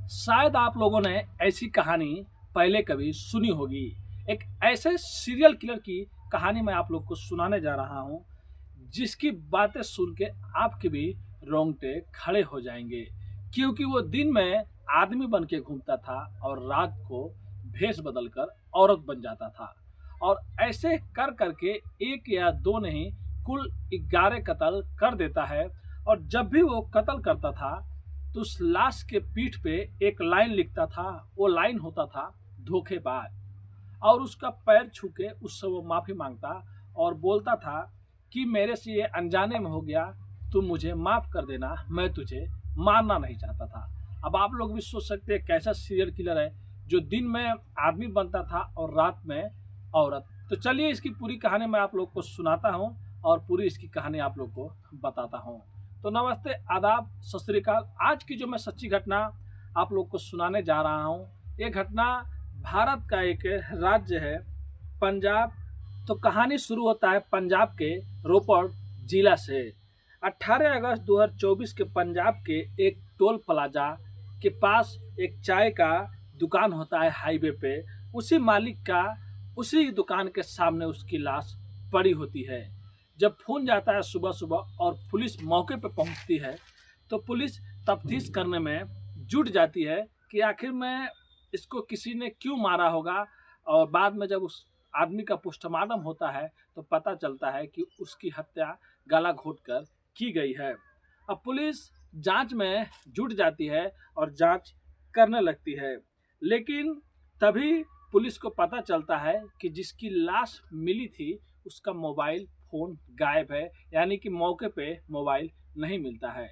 शायद आप लोगों ने ऐसी कहानी पहले कभी सुनी होगी। एक ऐसे सीरियल किलर की कहानी मैं आप लोग को सुनाने जा रहा हूँ, जिसकी बातें सुन के आपके भी रोंगटे खड़े हो जाएंगे। क्योंकि वो दिन में आदमी बन के घूमता था और रात को भेष बदलकर औरत बन जाता था। और ऐसे कर करके एक या दो नहीं, कुल 11 कत्ल कर देता है। और जब भी वो कत्ल करता था तो उस लाश के पीठ पे एक लाइन लिखता था। वो लाइन होता था धोखेबाज। और उसका पैर छू के उससे वो माफी मांगता और बोलता था कि मेरे से ये अनजाने में हो गया, तुम मुझे माफ कर देना, मैं तुझे मारना नहीं चाहता था। अब आप लोग भी सोच सकते हैं कैसा सीरियल किलर है जो दिन में आदमी बनता था और रात में औरत। तो चलिए इसकी पूरी कहानी मैं आप लोग को सुनाता हूँ और पूरी इसकी कहानी आप लोग को बताता हूँ। तो नमस्ते, आदाब, सत श्री अकाल। आज की जो मैं सच्ची घटना आप लोग को सुनाने जा रहा हूँ, ये घटना भारत का एक राज्य है पंजाब। तो कहानी शुरू होता है पंजाब के रोपड़ जिला से। 18 अगस्त 2024 के पंजाब के एक टोल प्लाजा के पास एक चाय का दुकान होता है हाईवे पे। उसी मालिक का उसी दुकान के सामने उसकी लाश पड़ी होती है। जब फोन जाता है सुबह सुबह और पुलिस मौके पर पहुंचती है तो पुलिस तफ्तीश करने में जुट जाती है कि आखिर में इसको किसी ने क्यों मारा होगा। और बाद में जब उस आदमी का पोस्टमार्टम होता है तो पता चलता है कि उसकी हत्या गला घोंटकर की गई है। अब पुलिस जांच में जुट जाती है और जांच करने लगती है, लेकिन तभी पुलिस को पता चलता है कि जिसकी लाश मिली थी उसका मोबाइल फोन गायब है, यानी कि मौके पे मोबाइल नहीं मिलता है।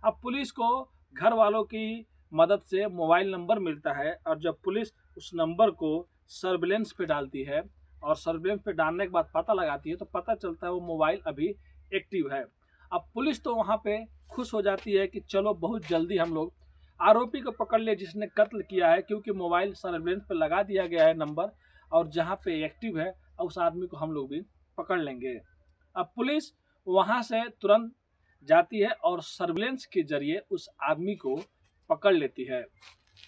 अब पुलिस को घर वालों की मदद से मोबाइल नंबर मिलता है और जब पुलिस उस नंबर को सर्विलेंस पे डालती है और सर्विलेंस पे डालने के बाद पता लगाती है तो पता चलता है वो मोबाइल अभी एक्टिव है। अब पुलिस तो वहाँ पे खुश हो जाती है कि चलो बहुत जल्दी हम लोग आरोपी को पकड़ लिए जिसने कत्ल किया है, क्योंकि मोबाइल सर्विलेंस पे लगा दिया गया है नंबर और जहाँ पे एक्टिव है उस आदमी को हम लोग भी पकड़ लेंगे। अब पुलिस वहाँ से तुरंत जाती है और सर्विलेंस के जरिए उस आदमी को पकड़ लेती है।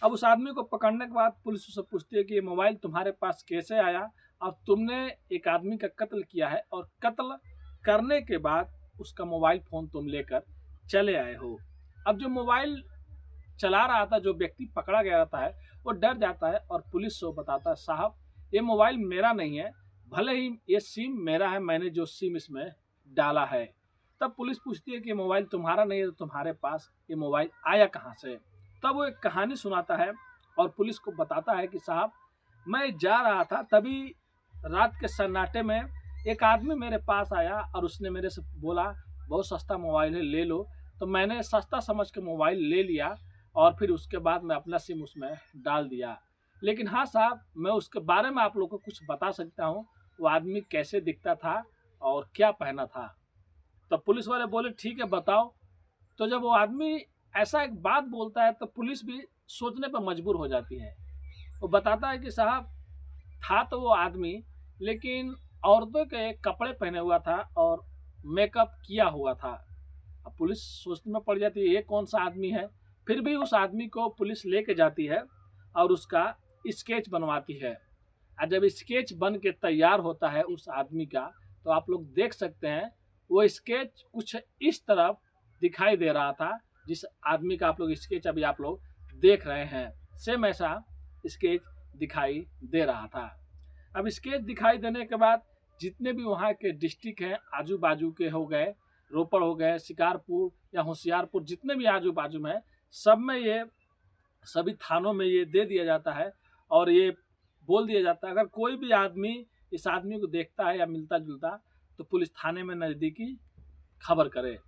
अब उस आदमी को पकड़ने के बाद पुलिस उससे पूछती है कि ये मोबाइल तुम्हारे पास कैसे आया और तुमने एक आदमी का कत्ल किया है और कत्ल करने के बाद उसका मोबाइल फ़ोन तुम लेकर चले आए हो। अब जो मोबाइल चला रहा था, जो व्यक्ति पकड़ा गया रहता है, वो डर जाता है और पुलिस को बताता है साहब ये मोबाइल मेरा नहीं है, भले ही ये सिम मेरा है, मैंने जो सिम इसमें डाला है। तब पुलिस पूछती है कि मोबाइल तुम्हारा नहीं है तो तुम्हारे पास ये मोबाइल आया कहाँ से। तब वो एक कहानी सुनाता है और पुलिस को बताता है कि साहब मैं जा रहा था, तभी रात के सन्नाटे में एक आदमी मेरे पास आया और उसने मेरे से बोला बहुत सस्ता मोबाइल है, ले लो। तो मैंने सस्ता समझ के मोबाइल ले लिया और फिर उसके बाद मैं अपना सिम उसमें डाल दिया। लेकिन हाँ साहब, मैं उसके बारे में आप लोगों को कुछ बता सकता हूँ, वो आदमी कैसे दिखता था और क्या पहना था। तो पुलिस वाले बोले ठीक है बताओ। तो जब वो आदमी ऐसा एक बात बोलता है तो पुलिस भी सोचने पर मजबूर हो जाती है। वो बताता है कि साहब था तो वो आदमी, लेकिन औरतों के कपड़े पहने हुआ था और मेकअप किया हुआ था। अब पुलिस सोचने में पड़ जाती है ये कौन सा आदमी है। फिर भी उस आदमी को पुलिस लेके जाती है और उसका स्केच बनवाती है। और जब स्केच बन के तैयार होता है उस आदमी का, तो आप लोग देख सकते हैं वो स्केच कुछ इस तरफ दिखाई दे रहा था जिस आदमी का आप लोग स्केच अभी आप लोग देख रहे हैं, सेम ऐसा स्केच दिखाई दे रहा था। अब स्केच दिखाई देने के बाद जितने भी वहाँ के डिस्ट्रिक्ट हैं आजू बाजू के, हो गए रोपड़, हो गए शिकारपुर या होशियारपुर, जितने भी आजू बाजू में सब में ये सभी थानों में ये दे दिया जाता है और ये बोल दिया जाता है अगर कोई भी आदमी इस आदमी को देखता है या मिलता जुलता तो पुलिस थाने में नज़दीकी खबर करे।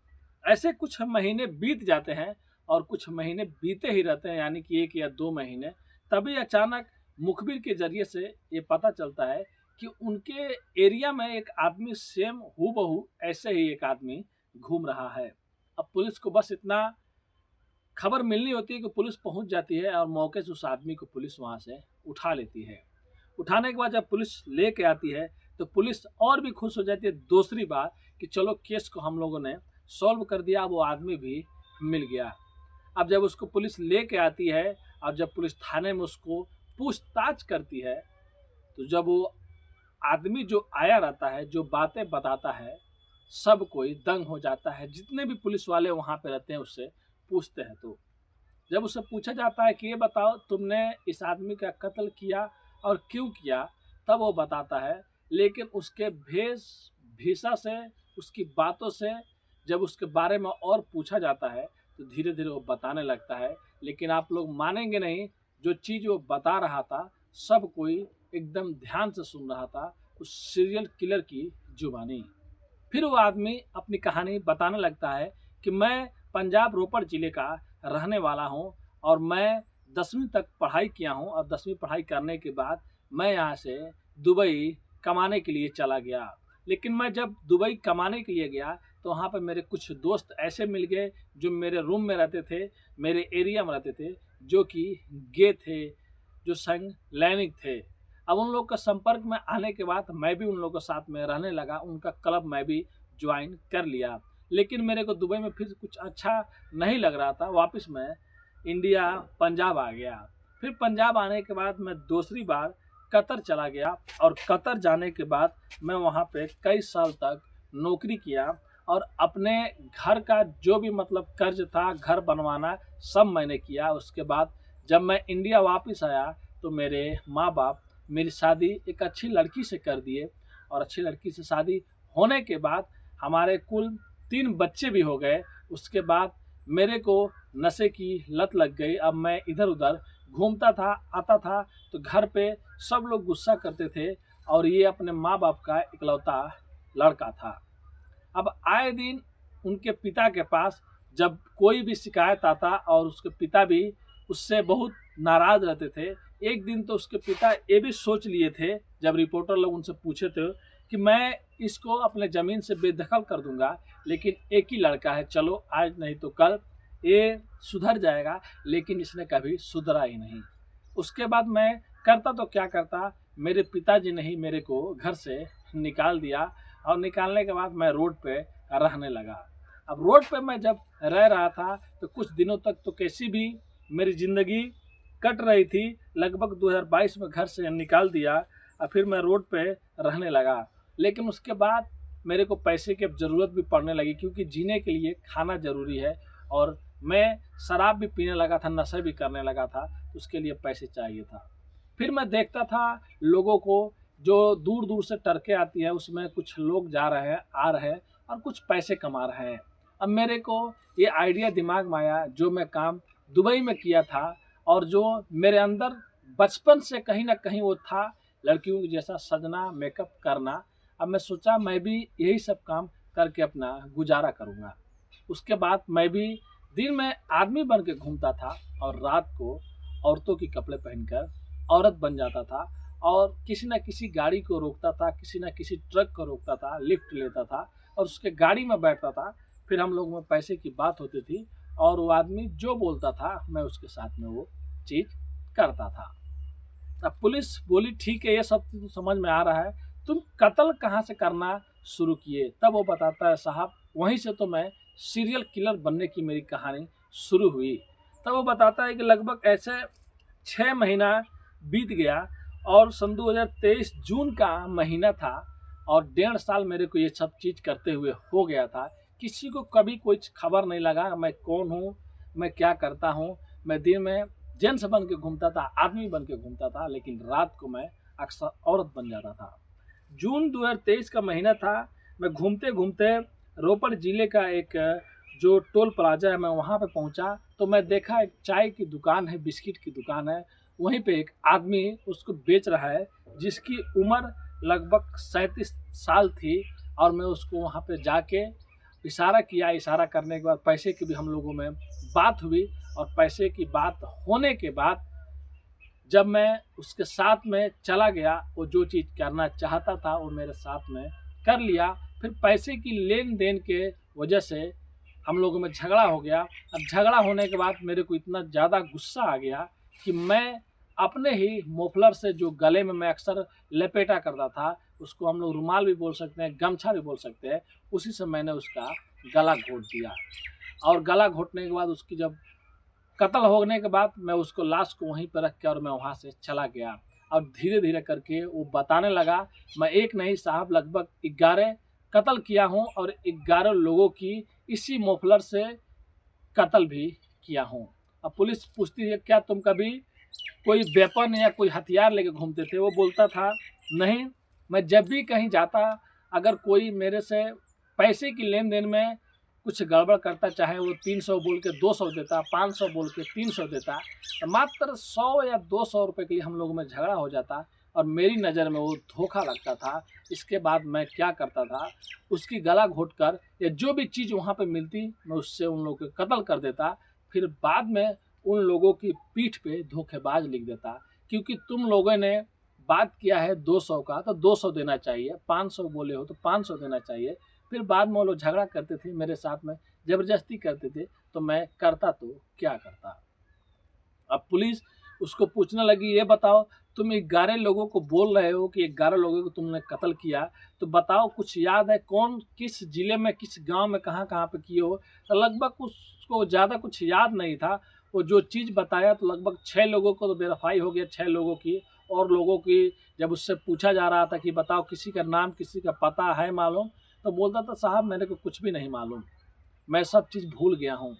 ऐसे कुछ महीने बीत जाते हैं और कुछ महीने बीते ही रहते हैं, यानी कि 1 या 2 महीने। तभी अचानक मुखबिर के जरिए से ये पता चलता है कि उनके एरिया में एक आदमी सेम हूबहू ऐसे ही एक आदमी घूम रहा है। अब पुलिस को बस इतना खबर मिलनी होती है कि पुलिस पहुंच जाती है और मौके से उस आदमी को पुलिस वहां से उठा लेती है। उठाने के बाद जब पुलिस लेके आती है तो पुलिस और भी खुश हो जाती है दूसरी बार कि चलो केस को हम लोगों ने सॉल्व कर दिया, वो आदमी भी मिल गया। अब जब उसको पुलिस लेके आती है और जब पुलिस थाने में उसको पूछताछ करती है तो जब वो आदमी जो आया रहता है, जो बातें बताता है, सब कोई दंग हो जाता है। जितने भी पुलिस वाले वहाँ पे रहते हैं उससे पूछते हैं, तो जब उससे पूछा जाता है कि ये बताओ तुमने इस आदमी का कत्ल किया और क्यों किया, तब वो बताता है। लेकिन उसके भीषा से, उसकी बातों से जब उसके बारे में और पूछा जाता है तो धीरे धीरे वो बताने लगता है। लेकिन आप लोग मानेंगे नहीं, जो चीज़ वो बता रहा था सब कोई एकदम ध्यान से सुन रहा था, उस सीरियल किलर की जुबानी। फिर वो आदमी अपनी कहानी बताने लगता है कि मैं पंजाब रोपड़ ज़िले का रहने वाला हूँ और मैं 10वीं तक पढ़ाई किया हूँ, और 10वीं पढ़ाई करने के बाद मैं यहाँ से दुबई कमाने के लिए चला गया। लेकिन मैं जब दुबई कमाने के लिए गया तो वहाँ पर मेरे कुछ दोस्त ऐसे मिल गए जो मेरे रूम में रहते थे, मेरे एरिया में रहते थे, जो कि गे थे, जो संग लैंगिक थे। अब उन लोग का संपर्क में आने के बाद मैं भी उन लोगों के साथ में रहने लगा, उनका क्लब मैं भी ज्वाइन कर लिया। लेकिन मेरे को दुबई में फिर कुछ अच्छा नहीं लग रहा था, वापस मैं इंडिया पंजाब आ गया। फिर पंजाब आने के बाद मैं दूसरी बार कतर चला गया, और कतर जाने के बाद मैं वहाँ पे कई साल तक नौकरी किया, और अपने घर का जो भी मतलब कर्ज था, घर बनवाना, सब मैंने किया। उसके बाद जब मैं इंडिया वापस आया तो मेरे माँ बाप मेरी शादी एक अच्छी लड़की से कर दिए, और अच्छी लड़की से शादी होने के बाद हमारे कुल 3 बच्चे भी हो गए। उसके बाद मेरे को नशे की लत लग गई। अब मैं इधर उधर घूमता था, आता था, तो घर पे सब लोग गुस्सा करते थे, और ये अपने माँ बाप का इकलौता लड़का था। अब आए दिन उनके पिता के पास जब कोई भी शिकायत आता, और उसके पिता भी उससे बहुत नाराज रहते थे। एक दिन तो उसके पिता ये भी सोच लिए थे, जब रिपोर्टर लोग उनसे पूछे थे, कि मैं इसको अपने ज़मीन से बेदखल कर दूंगा, लेकिन एक ही लड़का है, चलो आज नहीं तो कल ये सुधर जाएगा। लेकिन इसने कभी सुधरा ही नहीं। उसके बाद मैं करता तो क्या करता, मेरे पिताजी ने ही मेरे को घर से निकाल दिया, और निकालने के बाद मैं रोड पे रहने लगा। अब रोड पे मैं जब रह रहा था तो कुछ दिनों तक तो कैसी भी मेरी ज़िंदगी कट रही थी। लगभग 2022 में घर से निकाल दिया, और फिर मैं रोड पे रहने लगा। लेकिन उसके बाद मेरे को पैसे की अब ज़रूरत भी पड़ने लगी, क्योंकि जीने के लिए खाना ज़रूरी है, और मैं शराब भी पीने लगा था, नशे भी करने लगा था, तो उसके लिए पैसे चाहिए था। फिर मैं देखता था लोगों को, जो दूर दूर से टरके आती है, उसमें कुछ लोग जा रहे हैं, आ रहे हैं, और कुछ पैसे कमा रहे हैं। अब मेरे को ये आइडिया दिमाग में आया, जो मैं काम दुबई में किया था, और जो मेरे अंदर बचपन से कहीं ना कहीं वो था, लड़कियों के जैसा सजना, मेकअप करना। अब मैं सोचा मैं भी यही सब काम करके अपना गुजारा करूँगा। उसके बाद मैं भी दिन में आदमी बन के घूमता था, और रात को औरतों के कपड़े पहनकर औरत बन जाता था, और किसी न किसी गाड़ी को रोकता था, किसी न किसी ट्रक को रोकता था, लिफ्ट लेता था, और उसके गाड़ी में बैठता था। फिर हम लोग में पैसे की बात होती थी, और वो आदमी जो बोलता था मैं उसके साथ में वो चीज़ करता था। अब पुलिस बोली ठीक है, ये सब तो समझ में आ रहा है, तुम कत्ल कहाँ से करना शुरू किए? तब वो बताता है, साहब वहीं से तो मैं सीरियल किलर बनने की मेरी कहानी शुरू हुई। तब वो बताता है कि लगभग ऐसे 6 महीना बीत गया, और सन 2023 जून का महीना था, और 1.5 साल मेरे को ये सब चीज़ करते हुए हो गया था। किसी को कभी कोई खबर नहीं लगा मैं कौन हूँ, मैं क्या करता हूँ। मैं दिन में जेंट्स बन के घूमता था, आदमी बन के घूमता था, लेकिन रात को मैं अक्सर औरत बन जाता था। जून 2023 का महीना था। मैं घूमते घूमते रोपड़ ज़िले का एक जो टोल प्लाजा है, मैं वहाँ पे पहुँचा, तो मैं देखा एक चाय की दुकान है, बिस्किट की दुकान है। वहीं पे एक आदमी उसको बेच रहा है, जिसकी उम्र लगभग 37 साल थी। और मैं उसको वहाँ पे जाके इशारा किया। इशारा करने के बाद पैसे की भी हम लोगों में बात हुई, और पैसे की बात होने के बाद जब मैं उसके साथ में चला गया, वो जो चीज़ करना चाहता था वो मेरे साथ में कर लिया। फिर पैसे की लेन देन के वजह से हम लोगों में झगड़ा हो गया। अब झगड़ा होने के बाद मेरे को इतना ज़्यादा गुस्सा आ गया कि मैं अपने ही मोफलर से, जो गले में मैं अक्सर लपेटा करता था, उसको हम लोग रुमाल भी बोल सकते हैं, गमछा भी बोल सकते हैं, उसी से मैंने उसका गला घोट दिया। और गला घोटने के बाद उसकी जब कत्ल होने के बाद मैं उसको लाश को वहीं पर रख के और मैं वहाँ से चला गया। और धीरे धीरे करके वो बताने लगा, मैं एक नहीं साहब लगभग 11 कत्ल किया हूँ और 11 लोगों की इसी मफलर से कत्ल भी किया हूँ। अब पुलिस पूछती है क्या तुम कभी कोई वेपन या कोई हथियार लेके घूमते थे? वो बोलता था नहीं, मैं जब भी कहीं जाता, अगर कोई मेरे से पैसे की लेन देन में कुछ गड़बड़ करता, चाहे वो 300 बोल के 200 देता, 500 बोल के 300 देता, तो मात्र 100 या 200 रुपये के लिए हम लोगों में झगड़ा हो जाता और मेरी नज़र में वो धोखा लगता था। इसके बाद मैं क्या करता था, उसकी गला घोट कर या जो भी चीज़ वहाँ पे मिलती मैं उससे उन लोगों को कत्ल कर देता। फिर बाद में उन लोगों की पीठ पे धोखेबाज लिख देता, क्योंकि तुम लोगों ने बात किया है 200 का तो 200 देना चाहिए, 500 बोले हो तो 500 देना चाहिए। फिर बाद में वो लोग झगड़ा करते थे मेरे साथ में, ज़बरदस्ती करते थे, तो मैं करता तो क्या करता। अब पुलिस उसको पूछने लगी, ये बताओ तुम 11 लोगों को बोल रहे हो कि 11 लोगों को तुमने कत्ल किया, तो बताओ कुछ याद है कौन किस ज़िले में, किस गांव में, कहाँ कहाँ पे किए हो? तो लगभग उसको ज़्यादा कुछ याद नहीं था। वो जो चीज़ बताया तो लगभग 6 लोगों को तो वेरीफाई हो गया, 6 लोगों की। और लोगों की जब उससे पूछा जा रहा था कि बताओ किसी का नाम, किसी का पता है मालूम, तो बोलता था साहब मेरे को कुछ भी नहीं मालूम, मैं सब चीज़ भूल गया हूँ।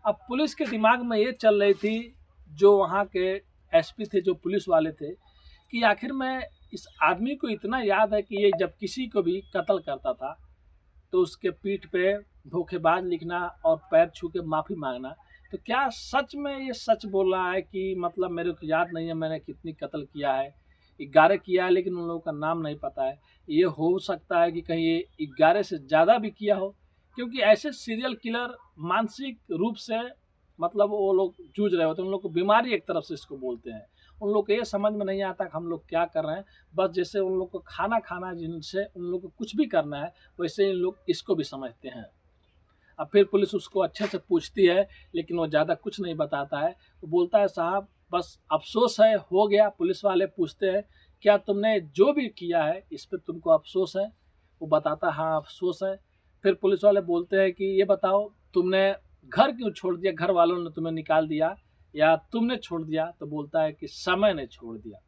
अब पुलिस के दिमाग में ये चल रही थी, जो वहाँ के एसपी थे, जो पुलिस वाले थे, कि आखिर में इस आदमी को इतना याद है कि ये जब किसी को भी कत्ल करता था तो उसके पीठ पे धोखेबाज लिखना और पैर छू के माफ़ी मांगना, तो क्या सच में ये सच बोल रहा है कि मतलब मेरे को याद नहीं है मैंने कितनी कत्ल किया है, 11 किया है लेकिन उन लोगों का नाम नहीं पता है। ये हो सकता है कि कहीं ये 11 से ज़्यादा भी किया हो, क्योंकि ऐसे सीरियल किलर मानसिक रूप से मतलब वो लोग जूझ रहे होते हैं, उन लोग को बीमारी एक तरफ से इसको बोलते हैं। उन लोग को ये समझ में नहीं आता कि हम लोग क्या कर रहे हैं, बस जैसे उन लोग को खाना खाना जिनसे उन लोग को कुछ भी करना है, वैसे इन लोग इसको भी समझते हैं। अब फिर पुलिस उसको अच्छे से पूछती है लेकिन वो ज़्यादा कुछ नहीं बताता है। वो बोलता है साहब बस अफसोस है, हो गया। पुलिस वाले पूछते हैं क्या तुमने जो भी किया है इस पर तुमको अफसोस है? वो बताता हाँ अफसोस है। फिर पुलिस वाले बोलते हैं कि ये बताओ तुमने घर क्यों छोड़ दिया, घर वालों ने तुम्हें निकाल दिया या तुमने छोड़ दिया? तो बोलता है कि समय ने छोड़ दिया।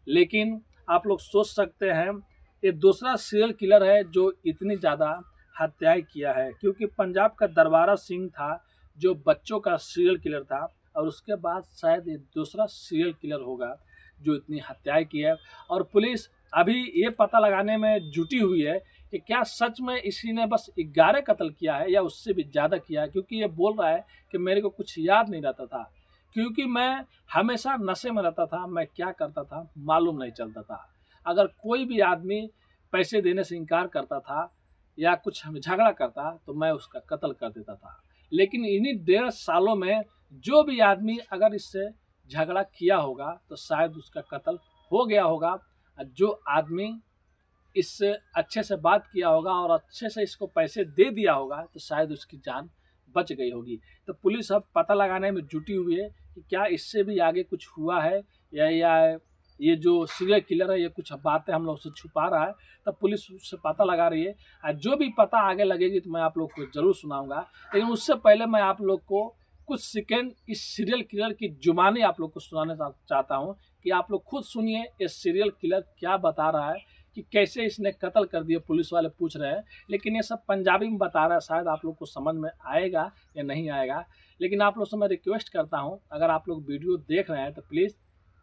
लेकिन आप लोग सोच सकते हैं ये दूसरा सीरियल किलर है जो इतनी ज़्यादा हत्याएं किया है, क्योंकि पंजाब का दरबारा सिंह था जो बच्चों का सीरियल किलर था, और उसके बाद शायद ये दूसरा सीरियल किलर होगा जो इतनी हत्याएं की है। और पुलिस अभी ये पता लगाने में जुटी हुई है कि क्या सच में इसी ने बस 11 कत्ल किया है या उससे भी ज़्यादा किया है, क्योंकि ये बोल रहा है कि मेरे को कुछ याद नहीं रहता था, क्योंकि मैं हमेशा नशे में रहता था, मैं क्या करता था मालूम नहीं चलता था। अगर कोई भी आदमी पैसे देने से इनकार करता था या कुछ झगड़ा करता तो मैं उसका कत्ल कर देता था। लेकिन इन्हीं 1.5 सालों में जो भी आदमी अगर इससे झगड़ा किया होगा तो शायद उसका कत्ल हो गया होगा। जो आदमी इससे अच्छे से बात किया होगा और अच्छे से इसको पैसे दे दिया होगा तो शायद उसकी जान बच गई होगी। तो पुलिस अब पता लगाने में जुटी हुई है कि क्या इससे भी आगे कुछ हुआ है या ये जो सीरियल किलर है ये कुछ बातें हम लोग से छुपा रहा है। तब पुलिस उससे पता लगा रही है और जो भी पता आगे लगेगी तो मैं आप लोग को ज़रूर सुनाऊंगा। लेकिन उससे पहले मैं आप लोग को कुछ सेकेंड इस सीरियल किलर की जुबानी आप लोग को सुनाने चाहता हूँ कि आप लोग खुद सुनिए ये सीरियल किलर क्या बता रहा है कि कैसे इसने कत्ल कर दिया। पुलिस वाले पूछ रहे हैं लेकिन ये सब पंजाबी में बता रहा है, शायद आप लोग को समझ में आएगा या नहीं आएगा। लेकिन आप लोग से मैं रिक्वेस्ट करता हूँ अगर आप लोग वीडियो देख रहे हैं तो प्लीज़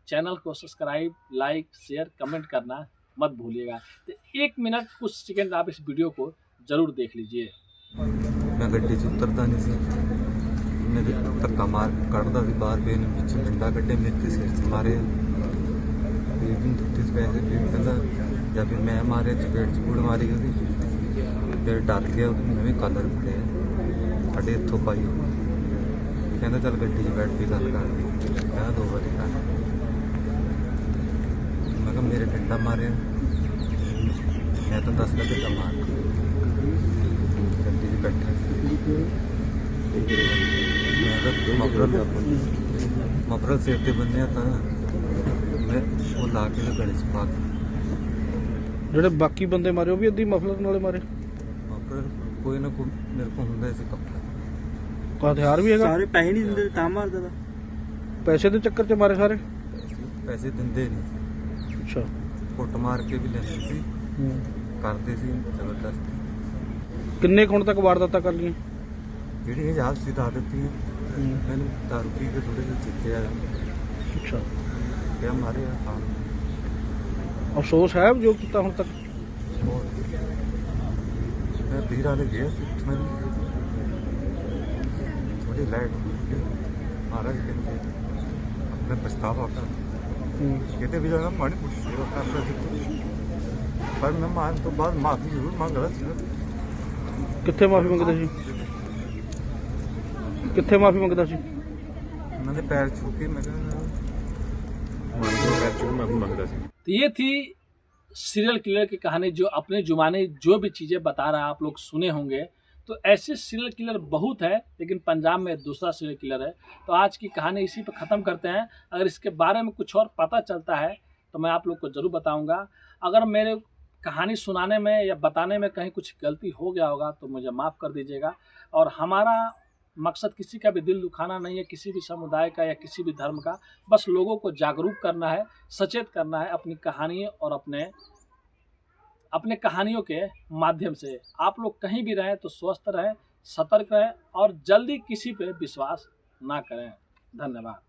चैनल को सब्सक्राइब, लाइक, शेयर, कमेंट करना मत भूलिएगा। तो 1 मिनट कुछ सेकेंड आप इस वीडियो को ज़रूर देख लीजिए। मैं गड्डी च उतरता नहीं सी, मेरे धक्का मार कढ़ता सी बाहर पे पिछे डंडा कटे मेरे सिर च मारे पैसे कहता या फिर मैं मारे चपेट चपूड़ मारी उसकी, फिर डर गया मैं भी कलर फड़े साढ़े इतों पाई कहता चल गड्डी च बैठ के गल कर कहा 2 बारी कर मैं कहा मेरे डंडा मारे मैं तो 10 लगे तो मार गड्डी च बैठा मफरल सिर ते बन्निया था मैं वो ला के गले च पा ਜਿਹੜੇ ਬਾਕੀ ਬੰਦੇ ਮਾਰੇ ਉਹ ਵੀ ਅੱਧੀ ਮਫਲਰ ਨਾਲੇ ਮਾਰੇ मफरल कोई ना कोई मेरे को होंगे ऐसे कपड़ा ਕੋਈ ਹਥਿਆਰ ਵੀ ਹੈਗਾ? ਸਾਰੇ ਪੈਸੇ ਨਹੀਂ ਦਿੰਦੇ ਤਾਂ ਮਾਰਦਾ ਤਾ। ਪੈਸੇ ਦੇ ਚੱਕਰ 'ਚ ਮਾਰੇ ਸਾਰੇ? ਪੈਸੇ ਦਿੰਦੇ ਨਹੀਂ, ਅੱਛਾ। ਕੁੱਟ ਮਾਰ ਕੇ ਵੀ ਲੈਂਦੇ ਸੀ, ਹੂੰ। ਕਰਦੇ ਸੀ ਜ਼ਬਰਦਸਤੀ। ਕਿੰਨੇ ਕੁ ਹੁਣ ਤੱਕ ਵਾਰਦਾਤਾਂ ਕਰ ਲਈਆਂ? ਜਿਹੜੀ ਇਹ ਆਪਸੀ ਦੱਸ ਦਿੱਤੀਆਂ, ਮੈਨੂੰ ਦਾਰੂ ਪੀ ਕੇ ਥੋੜੇ ਜਿਹੇ ਚਿੱਤੇ ਆ ਅੱਛਾ। ਕਿਆ ਮਾਰੇ ਆ ਖਾਣ ਅਫਸੋਸ ਹੈ ਜੋ ਕੀਤਾ ਹੁਣ ਤੱਕ? ਮੈਂ ਵੀਰ ਵਾਲੇ ਗਿਆ ਸੀ, ਮੈਨੂੰ ਥੋੜੀ ਲਾਈਟ महाराज कहते अपने पछतावा कर कहते भी जाना मानी कुछ सेवा करता थी, पर मैं मान तो बाद माफी जरूर मांग रहा था। कितने माफी मंगता सी? कितने माफी मंगता सी? मैंने पैर छू के मैं पैर छू माफी मांगता सी। तो ये थी सीरियल किलर की कहानी, जो अपने जुबानी जो भी चीज़ें बता रहा है आप लोग सुने होंगे। तो ऐसे सीरियल किलर बहुत है, लेकिन पंजाब में दूसरा सीरियल किलर है। तो आज की कहानी इसी पर ख़त्म करते हैं। अगर इसके बारे में कुछ और पता चलता है तो मैं आप लोग को ज़रूर बताऊंगा। अगर मेरे कहानी सुनाने में या बताने में कहीं कुछ गलती हो गया होगा तो मुझे माफ़ कर दीजिएगा। और हमारा मकसद किसी का भी दिल दुखाना नहीं है, किसी भी समुदाय का या किसी भी धर्म का। बस लोगों को जागरूक करना है, सचेत करना है अपनी कहानी और अपने कहानियों के माध्यम से। आप लोग कहीं भी रहें तो स्वस्थ रहें, सतर्क रहें और जल्दी किसी पे विश्वास ना करें। धन्यवाद।